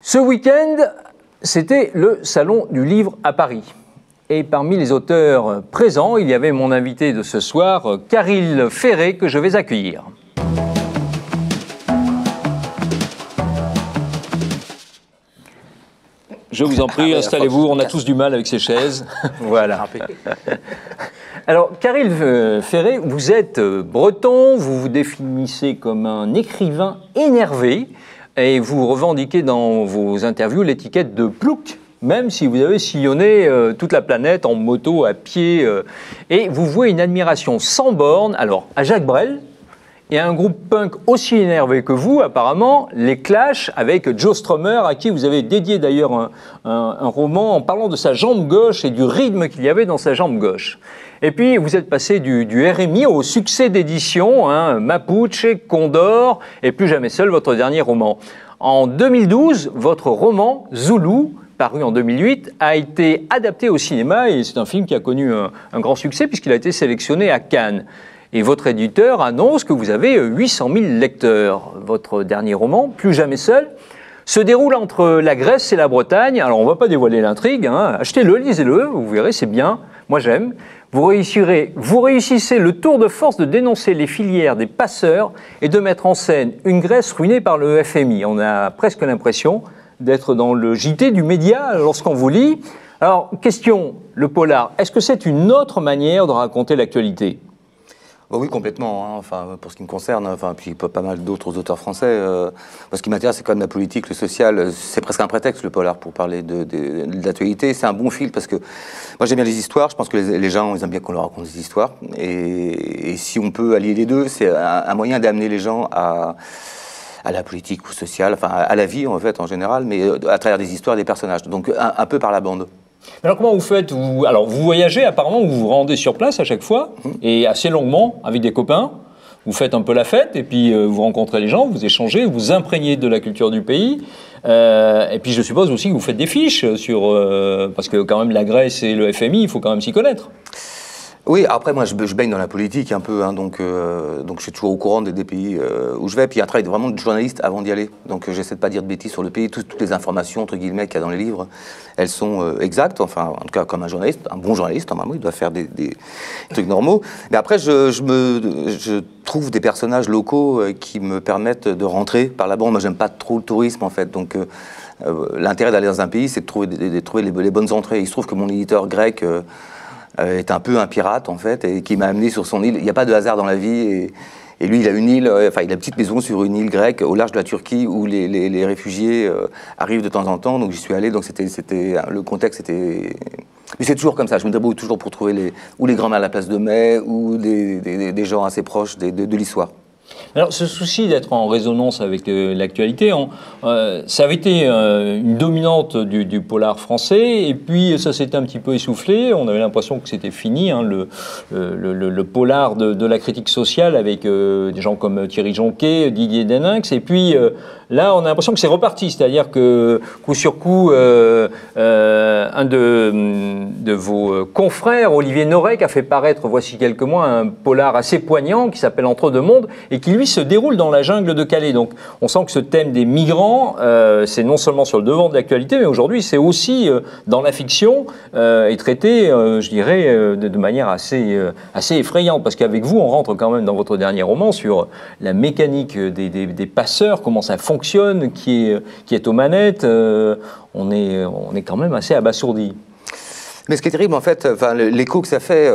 Ce week-end, c'était le Salon du Livre à Paris. Et parmi les auteurs présents, il y avait mon invité de ce soir, Caril Ferré, que je vais accueillir. Je vous en prie, installez-vous, on a tous du mal avec ces chaises. Voilà. Alors, Caril Ferré, vous êtes breton, vous vous définissez comme un écrivain énervé et vous revendiquez dans vos interviews l'étiquette de plouc, même si vous avez sillonné toute la planète en moto, à pied, et vous vouez une admiration sans borne, alors à Jacques Brel, et à un groupe punk aussi énervé que vous, apparemment, les Clash, avec Joe Strummer, à qui vous avez dédié d'ailleurs un roman en parlant de sa jambe gauche et du rythme qu'il y avait dans sa jambe gauche. Et puis, vous êtes passé du RMI au succès d'édition, Mapuche, Condor, et Plus jamais seul, votre dernier roman. En 2012, votre roman, Zoulou, paru en 2008, a été adapté au cinéma, et c'est un film qui a connu un grand succès, puisqu'il a été sélectionné à Cannes. Et votre éditeur annonce que vous avez 800 000 lecteurs. Votre dernier roman, Plus jamais seul, se déroule entre la Grèce et la Bretagne. Alors, on ne va pas dévoiler l'intrigue, achetez-le, lisez-le, vous verrez, c'est bien, moi j'aime. Vous réussissez le tour de force de dénoncer les filières des passeurs et de mettre en scène une Grèce ruinée par le FMI. On a presque l'impression d'être dans le JT du média lorsqu'on vous lit. Alors, question, le polar, est-ce que c'est une autre manière de raconter l'actualité ? Oui, complètement. Enfin, pour ce qui me concerne, puis pas mal d'autres auteurs français. Ce qui m'intéresse, c'est quand même la politique, le social. C'est presque un prétexte, le polar, pour parler de l'actualité. C'est un bon fil parce que moi, j'aime bien les histoires. Je pense que les gens, ils aiment bien qu'on leur raconte des histoires. Et si on peut allier les deux, c'est un moyen d'amener les gens à la politique ou sociale, enfin à la vie en fait en général, mais à travers des histoires et des personnages. Donc un peu par la bande. Alors comment vous faites Alors vous voyagez apparemment, vous vous rendez sur place à chaque fois, et assez longuement avec des copains, vous faites un peu la fête, et puis vous rencontrez les gens, vous échangez, vous imprégnez de la culture du pays, et puis je suppose aussi que vous faites des fiches, parce que quand même la Grèce et le FMI, il faut quand même s'y connaître. Oui, après moi je baigne dans la politique un peu, donc je suis toujours au courant des pays où je vais. Puis il y a un travail vraiment de journaliste avant d'y aller. Donc j'essaie de pas dire de bêtises sur le pays. Toutes les informations entre guillemets qu'il y a dans les livres, elles sont exactes. Enfin, en tout cas comme un journaliste, un bon journaliste, normalement il doit faire des trucs normaux. Mais après je trouve des personnages locaux qui me permettent de rentrer par la bande. Moi j'aime pas trop le tourisme en fait, donc l'intérêt d'aller dans un pays, c'est de trouver les bonnes entrées. Il se trouve que mon éditeur grec est un peu un pirate en fait, et qui m'a amené sur son île. Il n'y a pas de hasard dans la vie, et lui il a une île, il a une petite maison sur une île grecque au large de la Turquie où les réfugiés arrivent de temps en temps, donc j'y suis allé, donc le contexte était... Mais c'est toujours comme ça, je me débrouille toujours pour trouver les grands-mères à la place de mai, ou des gens assez proches de l'histoire. Alors, ce souci d'être en résonance avec l'actualité, ça avait été une dominante du polar français, et puis ça s'était un petit peu essoufflé. On avait l'impression que c'était fini, le polar de la critique sociale, avec des gens comme Thierry Jonquet, Didier Deninx, et puis là, on a l'impression que c'est reparti, c'est-à-dire que coup sur coup, un de vos confrères, Olivier Norek, a fait paraître voici quelques mois un polar assez poignant qui s'appelle Entre deux mondes, et qui lui se déroule dans la jungle de Calais. Donc on sent que ce thème des migrants, c'est non seulement sur le devant de l'actualité, mais aujourd'hui c'est aussi dans la fiction, et traité, je dirais, de manière assez effrayante, parce qu'avec vous, on rentre quand même dans votre dernier roman sur la mécanique des passeurs, comment ça fonctionne, qui est aux manettes. On est quand même assez abasourdi. Mais ce qui est terrible, en fait, l'écho que ça fait,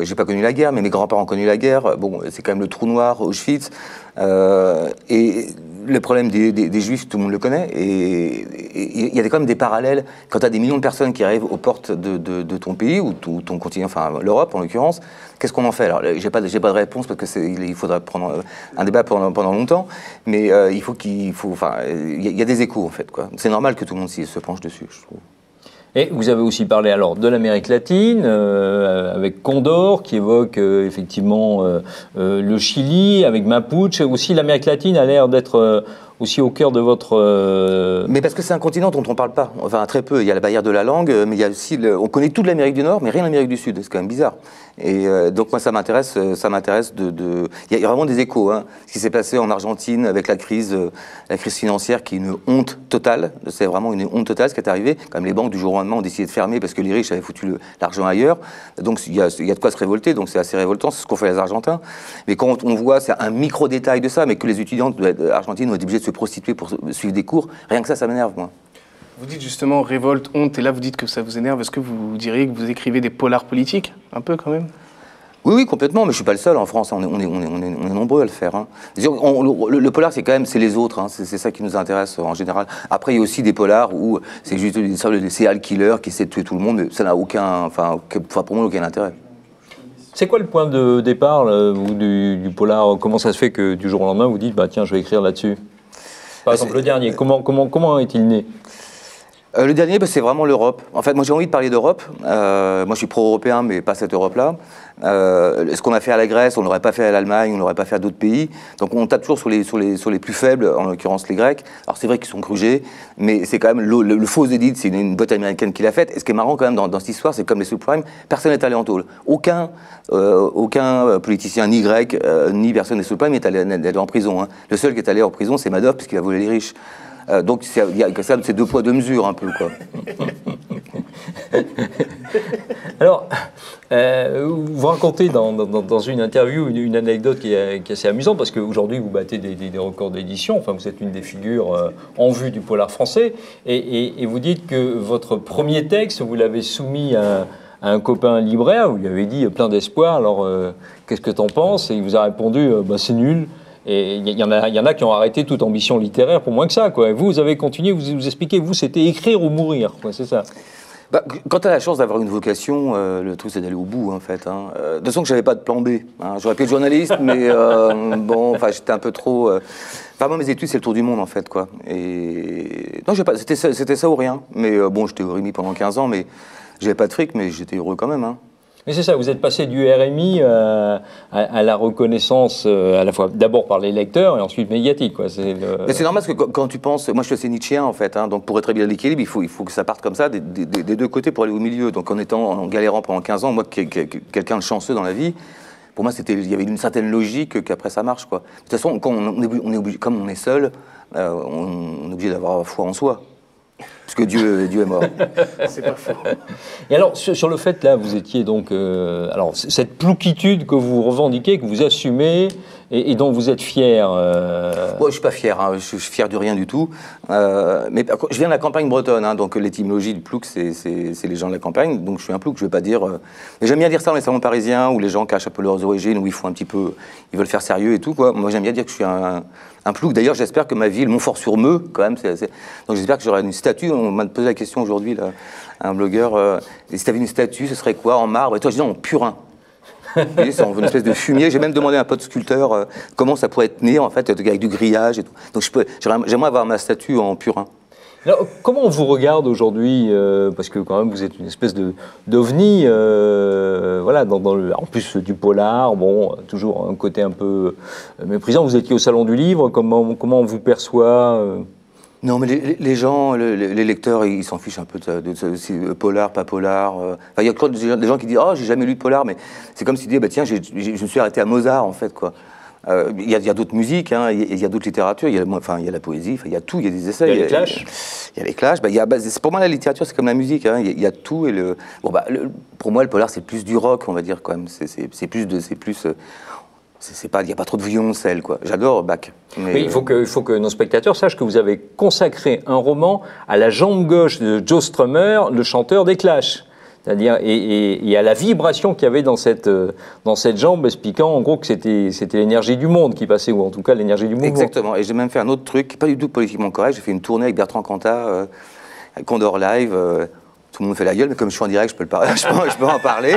j'ai pas connu la guerre, mais mes grands-parents ont connu la guerre, c'est quand même le trou noir, Auschwitz, et le problème des Juifs, tout le monde le connaît, et il y a quand même des parallèles. Quand tu as des millions de personnes qui arrivent aux portes de ton pays, ou ton continent, enfin l'Europe en l'occurrence, qu'est-ce qu'on en fait? Alors, j'ai pas de réponse, parce qu'il faudrait prendre un débat pendant longtemps, mais il y a des échos, en fait, quoi. C'est normal que tout le monde se penche dessus, je trouve. Et vous avez aussi parlé alors de l'Amérique latine, avec Condor, qui évoque effectivement le Chili, avec Mapuche. Aussi, l'Amérique latine a l'air d'être aussi au cœur de votre... Mais parce que c'est un continent dont on ne parle pas, enfin très peu. Il y a la barrière de la langue, mais il y a aussi... On connaît toute l'Amérique du Nord, mais rien l'Amérique du Sud, c'est quand même bizarre. Et donc moi ça m'intéresse de... Il y a vraiment des échos, hein. Ce qui s'est passé en Argentine avec la crise financière qui est une honte totale, c'est vraiment une honte totale ce qui est arrivé. Comme les banques du jour au lendemain ont décidé de fermer parce que les riches avaient foutu l'argent ailleurs, donc il y a de quoi se révolter, donc c'est assez révoltant, c'est ce qu'ont fait les Argentins. Mais quand on voit, c'est un micro-détail de ça, mais que les étudiants argentines ont été obligés de se prostituer pour suivre des cours, rien que ça m'énerve, moi. Vous dites justement révolte, honte, et là vous dites que ça vous énerve. Est-ce que vous diriez que vous écrivez des polars politiques, un peu quand même? Oui, complètement, mais je ne suis pas le seul en France, on est nombreux à le faire. Hein. Le polar, c'est les autres, hein. C'est ça qui nous intéresse en général. Après, il y a aussi des polars où c'est juste des serial killers qui essaient de tuer tout le monde, mais ça n'a pour moi aucun intérêt. C'est quoi le point de départ du polar? Comment ça se fait que du jour au lendemain vous dites bah tiens je vais écrire là-dessus? Par exemple le dernier, comment est-il né? Le dernier, c'est vraiment l'Europe. En fait, moi j'ai envie de parler d'Europe. Moi je suis pro-européen, mais pas cette Europe-là. Ce qu'on a fait à la Grèce, on ne l'aurait pas fait à l'Allemagne, on ne l'aurait pas fait à d'autres pays. Donc on tape toujours sur les plus faibles, en l'occurrence les Grecs. Alors c'est vrai qu'ils sont grugés, mais c'est quand même le faux édite, c'est une boîte américaine qui l'a faite. Et ce qui est marrant quand même dans cette histoire, c'est comme les subprimes, personne n'est allé en tôle. Aucun politicien, ni grec, ni personne des subprimes n'est allé en prison. Hein. Le seul qui est allé en prison, c'est Madoff, puisqu'il a volé les riches. Donc il y a ces deux poids deux mesures un peu quoi. Alors, vous racontez dans une interview une anecdote qui est assez amusante parce qu'aujourd'hui vous battez des records d'édition. Enfin, vous êtes une des figures en vue du polar français et vous dites que votre premier texte vous l'avez soumis à un copain libraire. Vous lui avez dit plein d'espoir. Alors, qu'est-ce que t'en penses? Et il vous a répondu bah, c'est nul. Et il y en a qui ont arrêté toute ambition littéraire pour moins que ça, quoi. Et vous avez continué, vous expliquez, vous, c'était écrire ou mourir, quoi, c'est ça? Bah, quand tu as la chance d'avoir une vocation, le truc c'est d'aller au bout, en fait. Hein. De toute façon, que j'avais pas de plan B. Hein. J'aurais pu être journaliste, mais bon, enfin, j'étais un peu trop... Enfin, moi, mes études, c'est le tour du monde, en fait, quoi. Et... Non, c'était ça ou rien. Mais bon, j'étais au RMI pendant 15 ans, mais j'avais pas de fric, mais j'étais heureux quand même, hein. Mais c'est ça, vous êtes passé du RMI à la reconnaissance à la fois d'abord par les lecteurs et ensuite médiatique, quoi. Mais c'est normal parce que quand tu penses, moi je suis assez nietzschéen en fait, hein, donc pour être bien l'équilibre, il faut que ça parte comme ça des deux côtés pour aller au milieu. Donc en galérant pendant 15 ans, moi quelqu'un de chanceux dans la vie, pour moi il y avait une certaine logique qu'après ça marche, quoi. De toute façon, quand on est obligé, comme on est seul, on est obligé d'avoir foi en soi. Parce que Dieu est mort. C'est pas faux. Et alors, sur le fait, là, vous étiez donc... alors, cette plouquitude que vous revendiquez, que vous assumez, et dont vous êtes fier... Ouais, je ne suis pas fier, hein, je suis fier de rien du tout. Mais je viens de la campagne bretonne, hein, donc l'étymologie du plouc, c'est les gens de la campagne, donc je suis un plouc, je ne vais pas dire... Mais j'aime bien dire ça dans les salons parisiens, où les gens cachent un peu leurs origines, où ils font un petit peu... Ils veulent faire sérieux et tout, quoi. Moi, j'aime bien dire que je suis un plouc. D'ailleurs, j'espère que ma ville, Montfort-sur-Meux, quand même, donc j'espère que j'aurai une statue. On m'a posé la question aujourd'hui, un blogueur, si tu avais une statue, ce serait quoi, en marbre? Et toi, je dis non, en purin. C'est une espèce de fumier. J'ai même demandé à un pote sculpteur comment ça pourrait être né, en fait, avec du grillage et tout. Donc j'aimerais avoir ma statue en purin. Alors, comment on vous regarde aujourd'hui parce que quand même vous êtes une espèce d'ovni, voilà, en plus du polar, bon, toujours un côté un peu méprisant. Vous étiez au Salon du Livre, comment on vous perçoit Non, mais les gens, les lecteurs, ils s'en fichent un peu de polar, pas polar. Il y a des gens qui disent « Oh, j'ai jamais lu de polar », mais c'est comme s'ils disaient bah, « Tiens, je me suis arrêté à Mozart, en fait, quoi ». Il y a d'autres musiques, hein, il y a d'autres littératures, il y a la poésie, il y a tout, il y a des essais. Il y a les clashs. Il y a les clashs. Pour moi, la littérature, c'est comme la musique. Hein, il y a tout. Pour moi, le polar, c'est plus du rock, on va dire, quand même. C'est plus... Il n'y a pas trop de violoncelle, quoi. J'adore Bach. Mais il faut que nos spectateurs sachent que vous avez consacré un roman à la jambe gauche de Joe Strummer, le chanteur des Clash. C'est-à-dire, et à la vibration qu'il y avait dans cette jambe, expliquant en gros que c'était l'énergie du monde qui passait, ou en tout cas l'énergie du mouvement. Exactement. Et j'ai même fait un autre truc, pas du tout politiquement correct. J'ai fait une tournée avec Bertrand Cantat, à Condor Live. Tout le monde fait la gueule, mais comme je suis en direct, je peux en parler.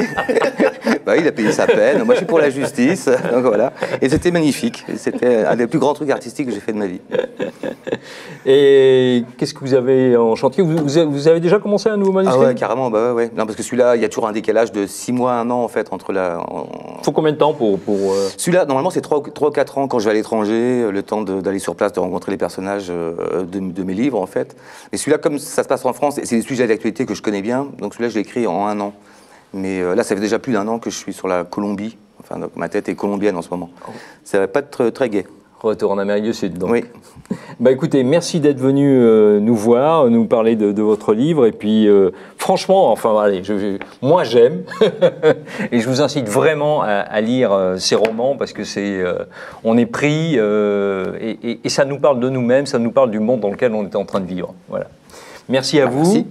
Bah, il a payé sa peine, moi je suis pour la justice, donc voilà. Et c'était magnifique, c'était un des plus grands trucs artistiques que j'ai fait de ma vie. Et qu'est-ce que vous avez en chantier? Vous avez déjà commencé un nouveau manuscrit? Ah ouais, carrément, bah ouais. Non, parce que celui-là, il y a toujours un décalage de 6 mois, 1 an en fait, entre la... Faut combien de temps pour... Celui-là, normalement, c'est 3 ou 4 ans quand je vais à l'étranger, le temps d'aller sur place, de rencontrer les personnages de mes livres, en fait. Et celui-là, comme ça se passe en France, c'est des sujets d'actualité que je connais bien, donc celui-là, je l'ai écrit en 1 an. Mais là, ça fait déjà plus d'1 an que je suis sur la Colombie. Enfin, donc, ma tête est colombienne en ce moment. Ça va pas être très gai. Retour en Amérique du Sud, donc. Oui. Bah écoutez, merci d'être venu nous voir, nous parler de votre livre. Et puis, franchement, enfin, allez, moi j'aime. Et je vous incite vraiment à lire ces romans parce que on est pris et ça nous parle de nous-mêmes, ça nous parle du monde dans lequel on est en train de vivre. Voilà. Merci à vous. Merci.